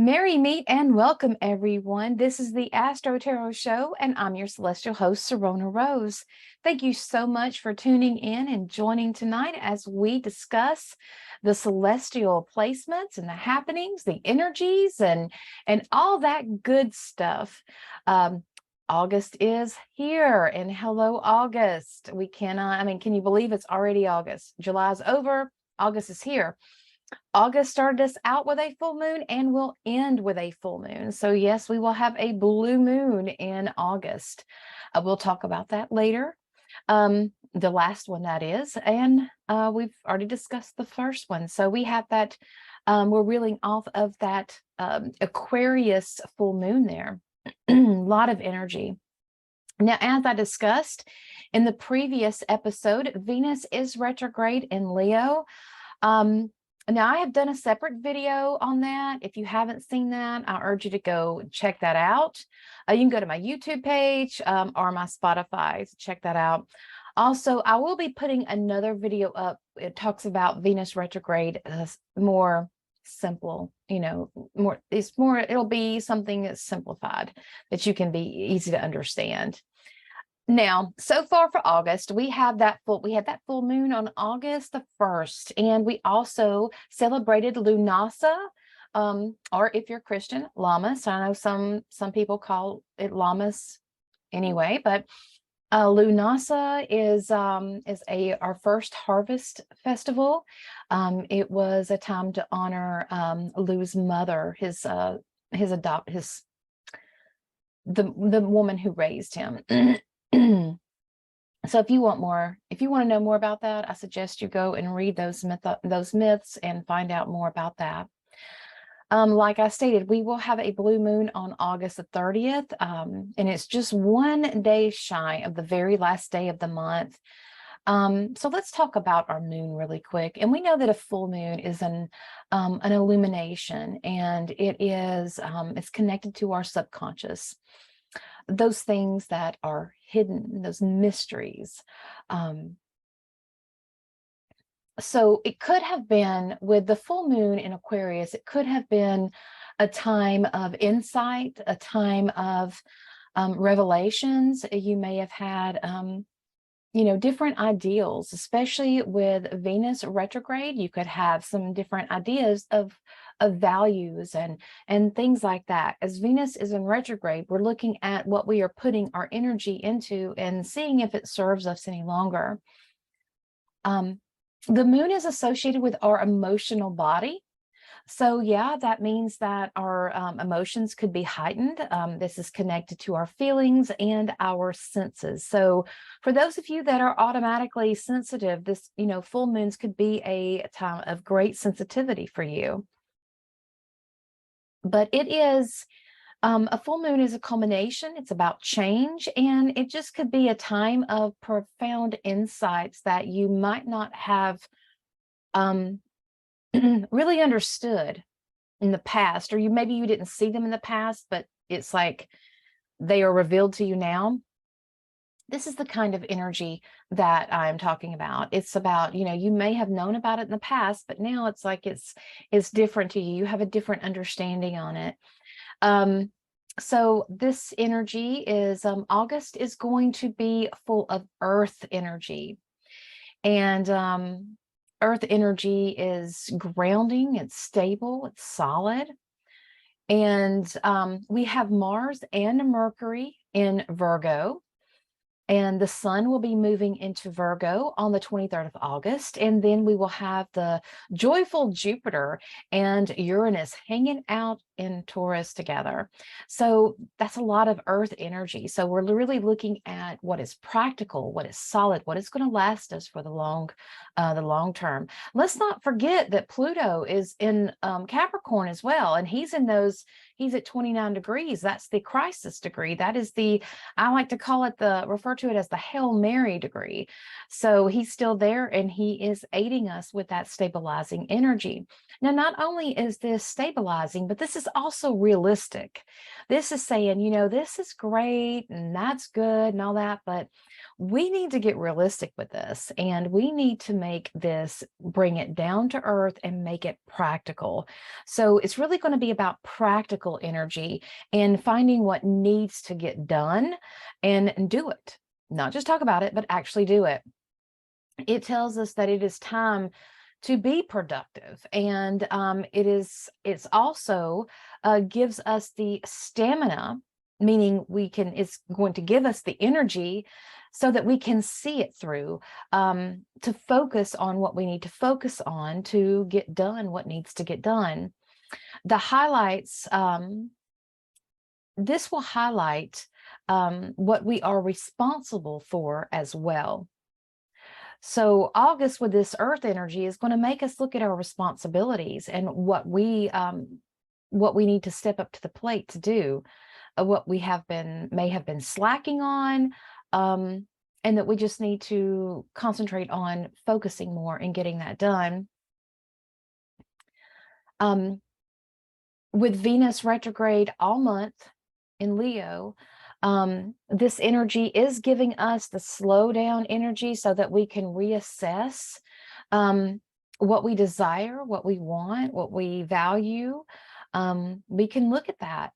Merry meet and welcome, everyone. This is the AstroTarot Show, and I'm your celestial host, sironarose. Thank you so much for tuning in and joining tonight as we discuss the celestial placements and the happenings, the energies, and all that good stuff. August is here, and hello, August. We cannot, can you believe it's already August? July's over, August is here. August started us out with a full moon and will end with a full moon. So yes, we will have a blue moon in August. We'll talk about that later. The last one, that is, and we've already discussed the first one. So we have that, we're reeling off of that Aquarius full moon there. A lot of energy. Now, as I discussed in the previous episode, Venus is retrograde in Leo. Now, I have done a separate video on that. If you haven't seen that, I urge you to go check that out. You can go to my YouTube page or my Spotify to check that out. Also, I will be putting another video up. It talks about Venus retrograde, more simple, it'll be something that's simplified that you can be easy to understand. Now, so far for August, we had that full moon on August the 1st, and we also celebrated Lunasa, or if you're Christian, Lammas. I know some people call it Lammas anyway, but Lunasa is our first harvest festival. It was a time to honor Lou's mother, the woman who raised him. So if you want to know more about that, I suggest you go and read those myths and find out more about that. Like I stated, we will have a blue moon on August the 30th, and it's just one day shy of the very last day of the month. So let's talk about our moon really quick. And we know that a full moon is an illumination, and it's connected to our subconscious. Those things that are hidden, those mysteries. So it could have been, with the full moon in Aquarius, it could have been a time of insight, a time of revelations. You may have had, different ideals, especially with Venus retrograde. You could have some different ideas of values and things like that. As Venus is in retrograde, we're looking at what we are putting our energy into and seeing if it serves us any longer. The moon is associated with our emotional body. So yeah, that means that our emotions could be heightened. This is connected to our feelings and our senses. So for those of you that are automatically sensitive, this, full moons could be a time of great sensitivity for you. But it is, a full moon is a culmination. It's about change, and it just could be a time of profound insights that you might not have really understood in the past, or maybe you didn't see them in the past, but it's like they are revealed to you now. This is the kind of energy that I'm talking about. It's about, you may have known about it in the past, but now it's like it's different to you. You have a different understanding on it. So this energy is, August is going to be full of earth energy. And earth energy is grounding, it's stable, it's solid. And we have Mars and Mercury in Virgo. And the sun will be moving into Virgo on the 23rd of August. And then we will have the joyful Jupiter and Uranus hanging out in Taurus together. So that's a lot of earth energy. So we're really looking at what is practical, what is solid, what is going to last us for the long term. Let's not forget that Pluto is in Capricorn as well. And he's at 29 degrees. That's the crisis degree. That is I like to call it refer to it as the Hail Mary degree. So he's still there, and he is aiding us with that stabilizing energy. Now, not only is this stabilizing, but this is also realistic. This is saying, this is great and that's good and all that, but we need to get realistic with this, and we need to bring it down to earth and make it practical. So it's really going to be about practical energy and finding what needs to get done and do it. Not just talk about it, but actually do it. It tells us that it is time to be productive, and it's also gives us the stamina, meaning it's going to give us the energy so that we can see it through, to focus on what we need to focus on to get done what needs to get done. The highlights, this will highlight what we are responsible for as well. So August with this earth energy is going to make us look at our responsibilities and what we need to step up to the plate to do, what we may have been slacking on, and that we just need to concentrate on focusing more and getting that done. With Venus retrograde all month in Leo, this energy is giving us the slow down energy so that we can reassess what we desire, what we want, what we value. We can look at that,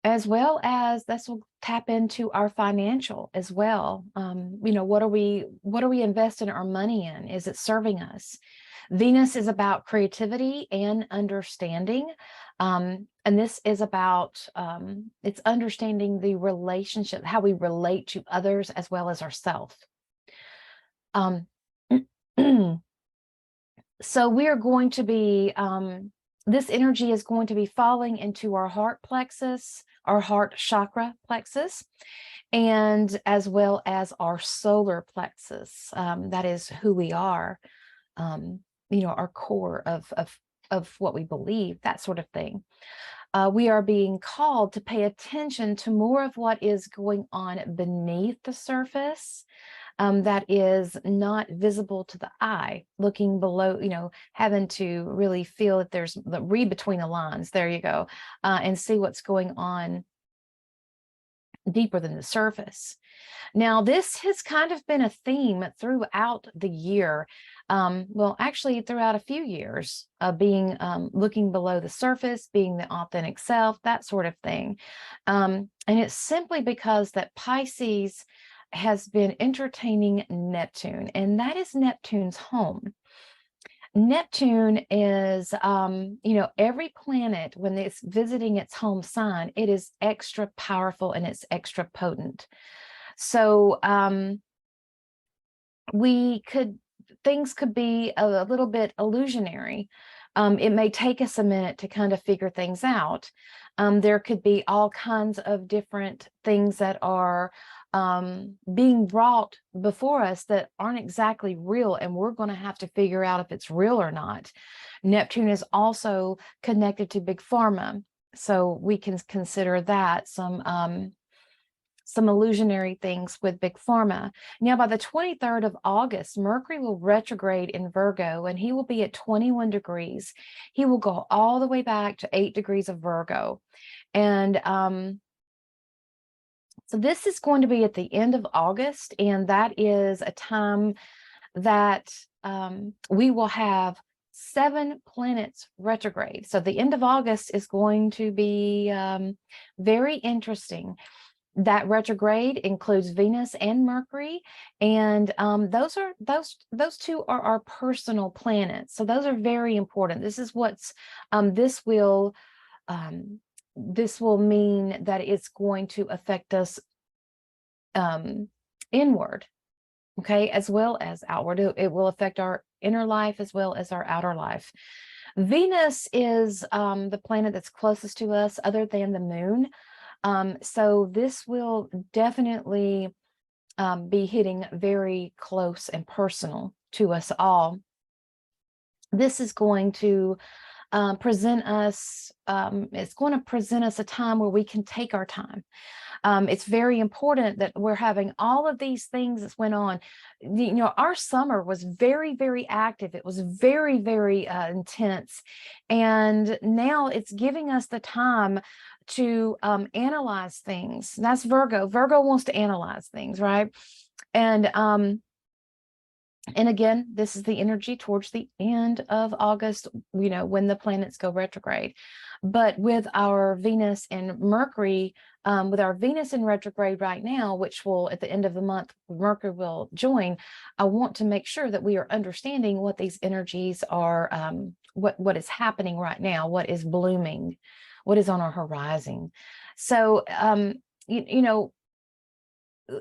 as well as this will tap into our financial as well. What are we investing our money in? Is it serving us? Venus is about creativity and understanding. And this is about, it's understanding the relationship, how we relate to others as well as ourselves. So we are going to be, this energy is going to be falling into our heart plexus, our heart chakra plexus, and as well as our solar plexus. That is who we are, our core of what we believe, that sort of thing. We are being called to pay attention to more of what is going on beneath the surface, that is not visible to the eye, looking below, having to really feel that there's read between the lines. There you go. And see what's going on deeper than the surface. Now, this has kind of been a theme throughout the year. Well, actually throughout a few years, being looking below the surface, being the authentic self, that sort of thing. And it's simply because that Pisces has been entertaining Neptune, and that is Neptune's home. Neptune is, every planet, when it's visiting its home sign, it is extra powerful and it's extra potent. So things could be a little bit illusionary. It may take us a minute to kind of figure things out. There could be all kinds of different things that are being brought before us that aren't exactly real, and we're going to have to figure out if it's real or not. Neptune is also connected to Big Pharma, so we can consider that some illusionary things with Big Pharma. Now, by the 23rd of August, Mercury will retrograde in Virgo, and he will be at 21 degrees. He will go all the way back to 8 degrees of Virgo. And so this is going to be at the end of August, and that is a time that we will have 7 planets retrograde. So the end of August is going to be very interesting. That retrograde includes Venus and Mercury, and those two are our personal planets. So those are very important. This is what's this will mean that it's going to affect us inward, okay, as well as outward. It will affect our inner life as well as our outer life. Venus is the planet that's closest to us other than the moon. So this will definitely be hitting very close and personal to us all. This is going to present us, it's going to present us a time where we can take our time. It's very important that we're having all of these things that went on. Our summer was very, very active. It was very, very intense. And now it's giving us the time to analyze things. That's Virgo. Virgo wants to analyze things, right? And again, this is the energy towards the end of August, when the planets go retrograde. But with our Venus and Mercury, with our Venus in retrograde right now, which will, at the end of the month, Mercury will join, I want to make sure that we are understanding what these energies are, what is happening right now, what is blooming, what is on our horizon. So,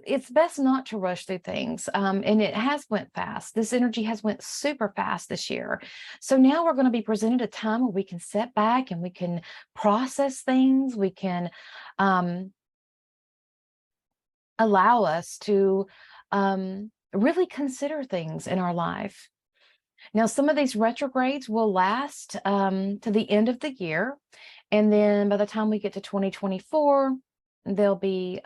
it's best not to rush through things. And it has went fast. This energy has went super fast this year. So now we're going to be presented a time where we can sit back and we can process things. We can allow us to really consider things in our life. Now, some of these retrogrades will last to the end of the year. And then by the time we get to 2024, they'll be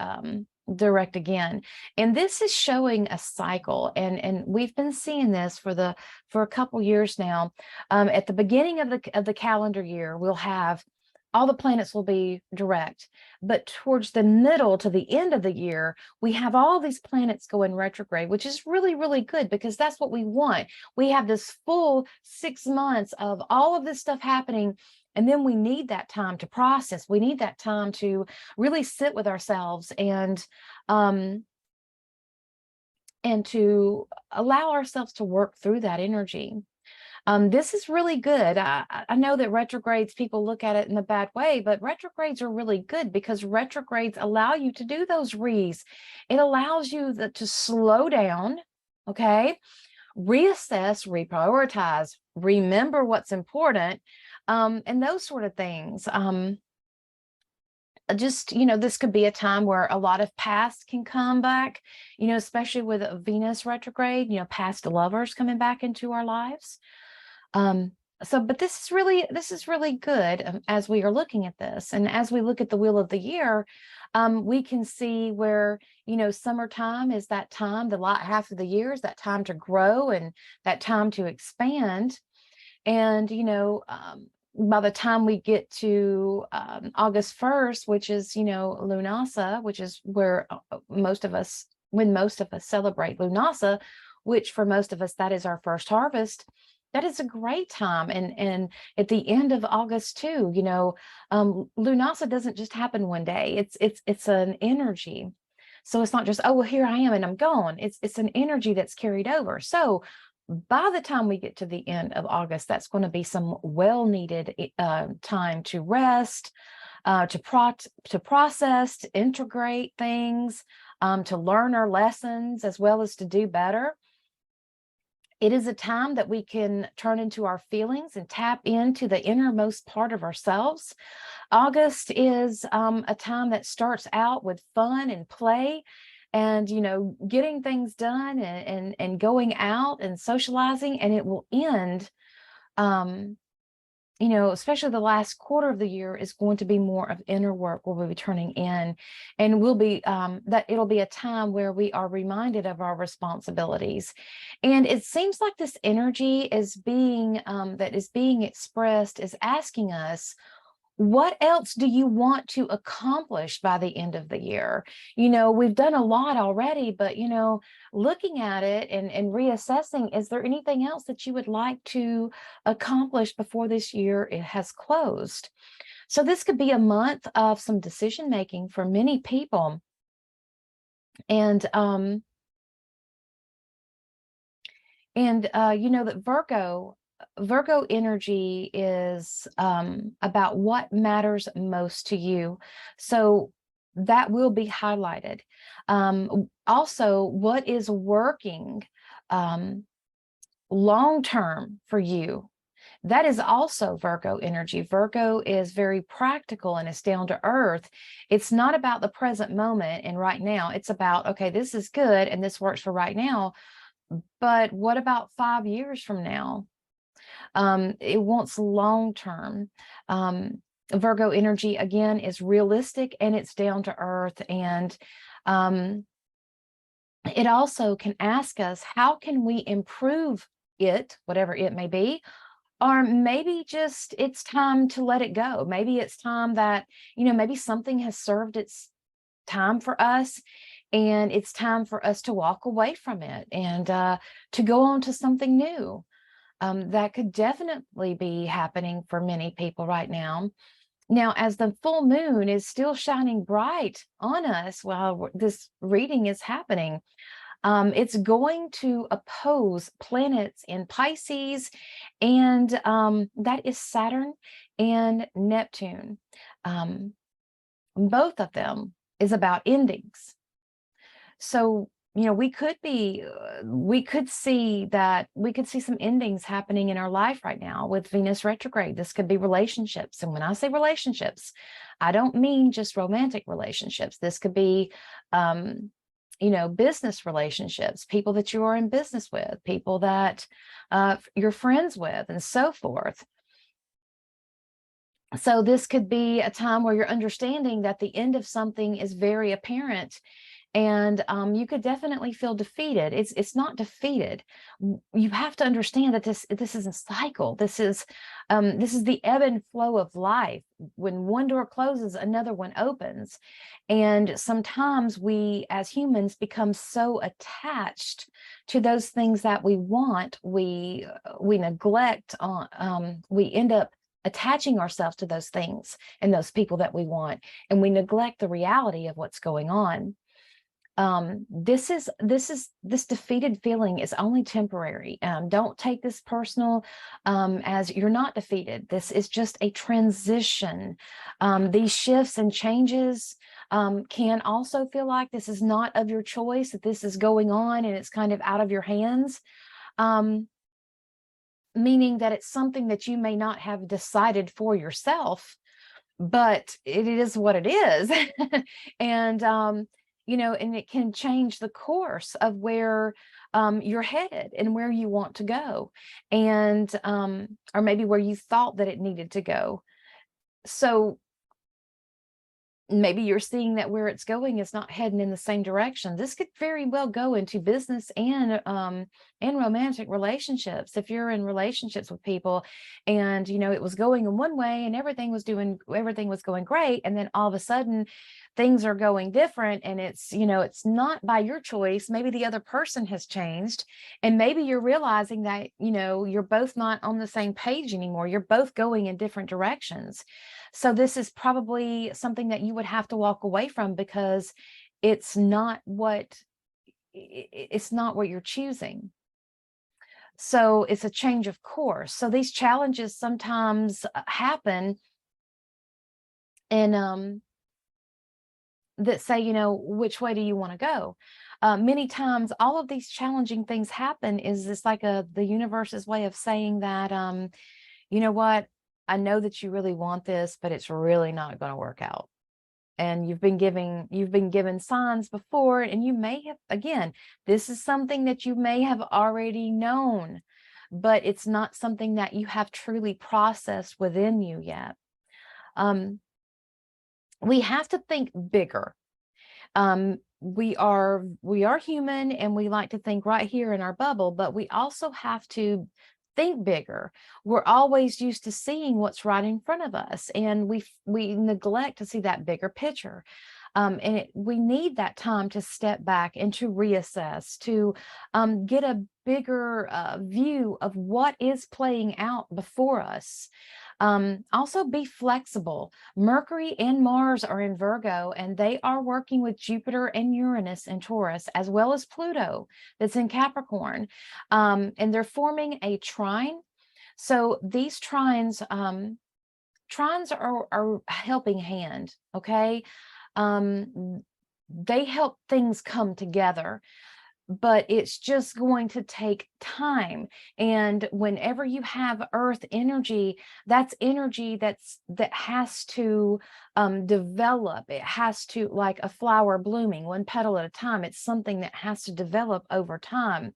direct again. And this is showing a cycle. And we've been seeing this for a couple years now. At the beginning of the calendar year, we'll have all the planets will be direct, but towards the middle to the end of the year, we have all these planets go in retrograde, which is really, really good because that's what we want. We have this full 6 months of all of this stuff happening, and then we need that time to process. We need that time to really sit with ourselves and to allow ourselves to work through that energy. This is really good. I know that retrogrades, people look at it in a bad way, but retrogrades are really good because retrogrades allow you to do those re's. It allows you to slow down, okay? Reassess, reprioritize, remember what's important, and those sort of things. Just, this could be a time where a lot of past can come back, especially with a Venus retrograde, past lovers coming back into our lives. But this is really good as we are looking at this. And as we look at the wheel of the year, we can see where, summertime is that time, the half of the year is that time to grow and that time to expand. And, by the time we get to August 1st, which is, Lunasa, which is where most of us celebrate Lunasa, which for most of us, that is our first harvest. That is a great time. And at the end of August too, Lunasa doesn't just happen one day. It's an energy. So it's not just, oh, well, here I am and I'm gone. It's an energy that's carried over. So by the time we get to the end of August, that's going to be some well-needed time to rest, to process, to integrate things, to learn our lessons, as well as to do better. It is a time that we can turn into our feelings and tap into the innermost part of ourselves. August is a time that starts out with fun and play, and getting things done and going out and socializing, and it will end, especially the last quarter of the year is going to be more of inner work where we'll be turning in, and we'll be that it'll be a time where we are reminded of our responsibilities. And it seems like this energy is being that is being expressed is asking us, what else do you want to accomplish by the end of the year? We've done a lot already, but, looking at it and reassessing, is there anything else that you would like to accomplish before this year it has closed? So this could be a month of some decision making for many people. And, that Virgo energy is about what matters most to you. So that will be highlighted. Also, what is working long-term for you. That is also Virgo energy. Virgo is very practical and it's down to earth. It's not about the present moment and right now. It's about, okay, this is good and this works for right now. But what about 5 years from now? It wants long-term. Virgo energy, again, is realistic and it's down to earth. And it also can ask us, how can we improve it, whatever it may be? Or maybe just it's time to let it go. Maybe it's time that, maybe something has served its time for us and it's time for us to walk away from it and to go on to something new. That could definitely be happening for many people right now. Now, as the full moon is still shining bright on us while this reading is happening, it's going to oppose planets in Pisces, and that is Saturn and Neptune. Both of them is about endings. So, we could see some endings happening in our life right now with Venus retrograde. This could be relationships. And when I say relationships, I don't mean just romantic relationships. This could be, business relationships, people that you are in business with, people that you're friends with, and so forth. So this could be a time where you're understanding that the end of something is very apparent, and you could definitely feel defeated. It's not defeated. You have to understand that this is a cycle. This is the ebb and flow of life. When one door closes, another one opens, and sometimes we as humans become so attached to those things that we want, we neglect on we end up attaching ourselves to those things and those people that we want, and we neglect the reality of what's going on. This defeated feeling is only temporary. Don't take this personal, as you're not defeated. This is just a transition. These shifts and changes can also feel like this is not of your choice, that this is going on and it's kind of out of your hands. Meaning that it's something that you may not have decided for yourself, but it is what it is. And, and it can change the course of where you're headed and where you want to go, and or maybe where you thought that it needed to go. So maybe you're seeing that where it's going is not heading in the same direction. This could very well go into business and romantic relationships. If you're in relationships with people and it was going in one way and everything was going great, and then all of a sudden things are going different, and it's not by your choice. Maybe the other person has changed, and maybe you're realizing that you're both not on the same page anymore. You're both going in different directions. So this is probably something that you would have to walk away from, because it's not what you're choosing. So it's a change of course. So these challenges sometimes happen, and that say, which way do you want to go? Many times all of these challenging things happen is this like the universe's way of saying that, you know what, I know that you really want this, but it's really not going to work out. And you've been given signs before, and you may have, again, this is something that you may have already known, but it's not something that you have truly processed within you yet. We have to think bigger. We are human, and we like to think right here in our bubble, but we also have to think bigger. We're always used to seeing what's right in front of us, and we neglect to see that bigger picture. And we need that time to step back and to reassess, to get a bigger view of what is playing out before us. Also be flexible. Mercury and Mars are in Virgo, and they are working with Jupiter and Uranus in Taurus, as well as Pluto that's in Capricorn. And they're forming a trine. So these trines are a helping hand, okay? They help things come together, but it's just going to take time. And whenever you have earth energy, that's energy that has to develop. It has to, like a flower blooming one petal at a time. It's something that has to develop over time.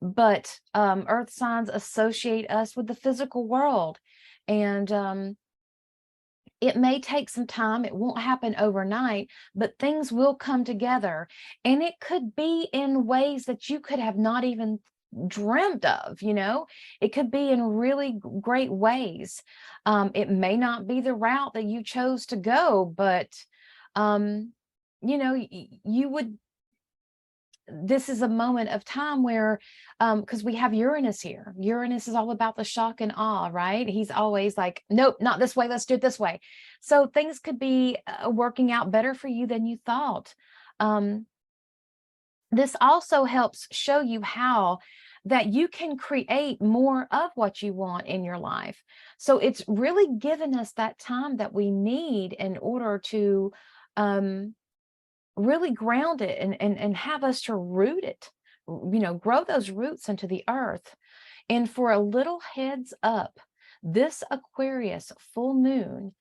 But earth signs associate us with the physical world, and it may take some time. It won't happen overnight, but things will come together. And it could be in ways that you could have not even dreamt of, It could be in really great ways. It may not be the route that you chose to go, but, you this is a moment of time where, because we have Uranus here. Uranus is all about the shock and awe, right? He's always like, nope, not this way. Let's do it this way. So things could be working out better for you than you thought. This also helps show you how that you can create more of what you want in your life. So it's really given us that time that we need in order to really ground it and have us to root it, grow those roots into the earth. And for a little heads up, this Aquarius full moon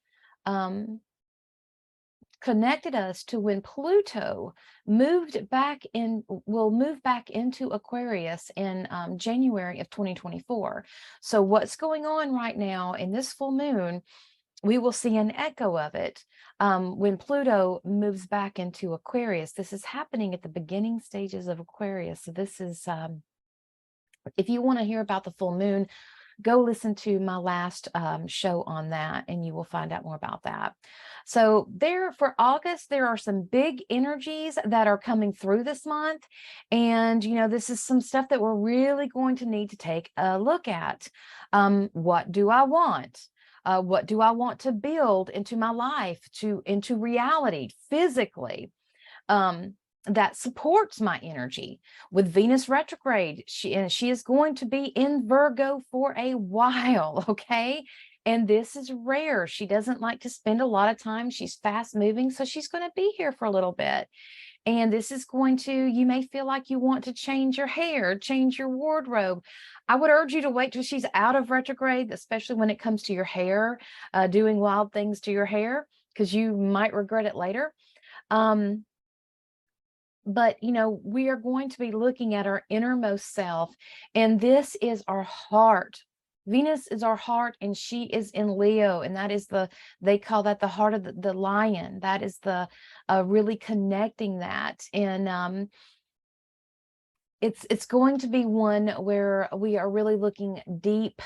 connected us to when Pluto will move back into Aquarius in January of 2024. So what's going on right now in this full moon, we will see an echo of it when Pluto moves back into Aquarius. This is happening at the beginning stages of Aquarius. So this is, if you want to hear about the full moon, go listen to my last show on that, and you will find out more about that. So for August, there are some big energies that are coming through this month. And, this is some stuff that we're really going to need to take a look at. What do I want? What do I want to build into my life, into reality, physically? That supports my energy. With Venus retrograde, she is going to be in Virgo for a while, okay? And this is rare. She doesn't like to spend a lot of time. She's fast moving, so she's going to be here for a little bit. And this is you may feel like you want to change your hair, change your wardrobe. I would urge you to wait till she's out of retrograde, especially when it comes to your hair, doing wild things to your hair, because you might regret it later. But, we are going to be looking at our innermost self, and this is our heart. Venus is our heart, and she is in Leo, and that is they call that the heart of the lion. That is the really connecting that. And it's going to be one where we are really looking deep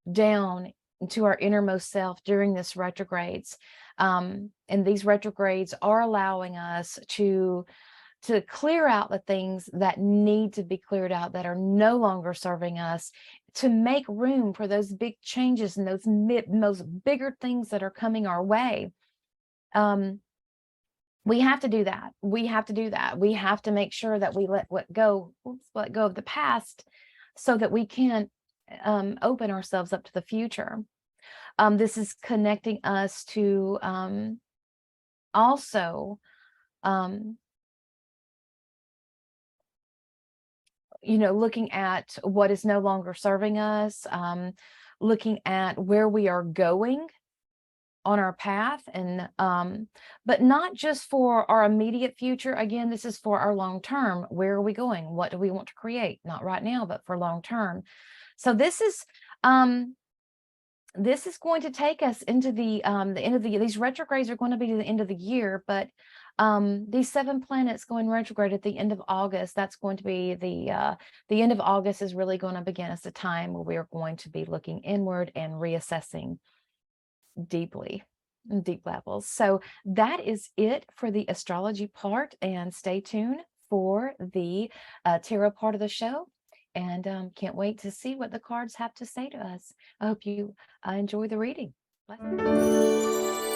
down into our innermost self during this retrogrades. And these retrogrades are allowing us to clear out the things that need to be cleared out, that are no longer serving us, to make room for those big changes and those bigger things that are coming our way. We have to do that. We have to make sure that we let go of the past, so that we can open ourselves up to the future. This is connecting us to also looking at what is no longer serving us, looking at where we are going on our path, and but not just for our immediate future. Again, this is for our long term. Where are we going? What do we want to create? Not right now, but for long term. So this is going to take us into the end of the year. These retrogrades are going to be to the end of the year, but these 7 planets going retrograde at the end of August, that's going to be the end of August is really going to begin as a time where we are going to be looking inward and reassessing deep levels. So that is it for the astrology part, and stay tuned for the tarot part of the show. And can't wait to see what the cards have to say to us. I hope you enjoy the reading. Blessings.